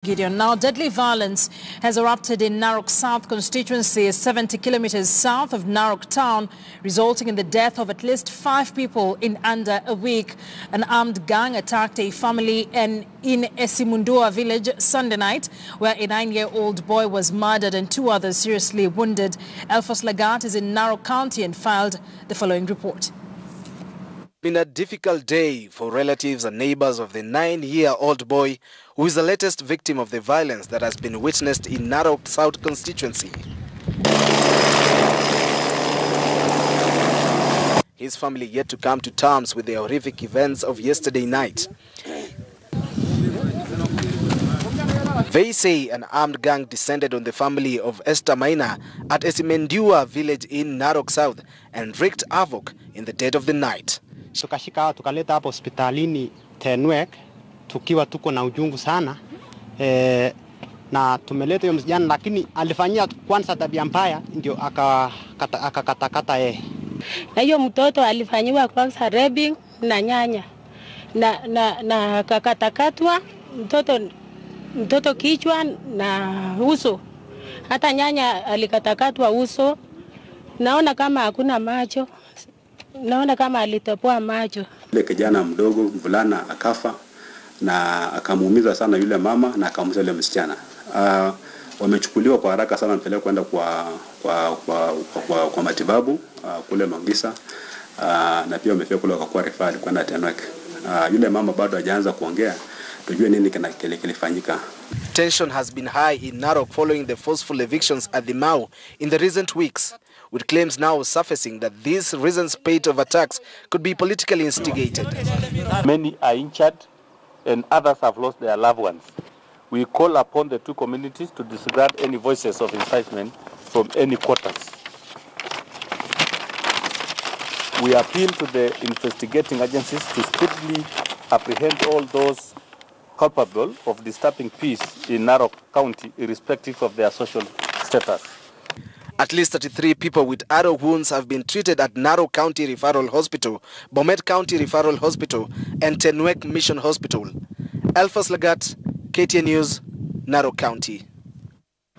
Gideon. Now, deadly violence has erupted in Narok South constituency, 70 kilometers south of Narok town, resulting in the death of at least 5 people in under a week. An armed gang attacked a family in Esimendua village Sunday night, where a 9-year-old boy was murdered and 2 others seriously wounded. Elfas Lagat is in Narok County and filed the following report. Been a difficult day for relatives and neighbors of the 9-year-old boy who is the latest victim of the violence that has been witnessed in Narok South constituency. His family yet to come to terms with the horrific events of yesterday night. They say an armed gang descended on the family of Esther Maina at Esimendua village in Narok South and wreaked havoc in the dead of the night. Tukashika tukaleta hapo hospitalini KTN tukiwa tuko na ujungu sana na tumeleta huyo msijana, lakini alifanyia kwanza tabia mbaya ndio akakatakata yeye. Na hiyo mtoto alifanyiwa kwanza raping na nyanya na akakatakatwa mtoto kichwa na uso, hata nyanya alikatakatwa uso. Naona kama hakuna macho. Naona kama alitopoa macho. Yule kijana mdogo mvulana akafa na akamuumiza sana yule mama na akamuumiza yule msichana. Wamechukuliwa kwa haraka sana mpeleka kwenda kwa matibabu kule Mombasa, na pia wamefika kule kwa referral kwenda KTN. Yule mama bado hajaanza kuongea, tujue nini kilifanyika. Tension has been high in Narok following the forceful evictions at the Mau in the recent weeks, with claims now surfacing that this recent spate of attacks could be politically instigated. Many are injured and others have lost their loved ones. We call upon the two communities to disregard any voices of incitement from any quarters. We appeal to the investigating agencies to speedily apprehend all those culpable of disturbing peace in Narok County, irrespective of their social status. At least 33 people with arrow wounds have been treated at Narok County Referral Hospital, Bomet County Referral Hospital, and KTN Mission Hospital. Elfas Lagat, KTN News, Narok County.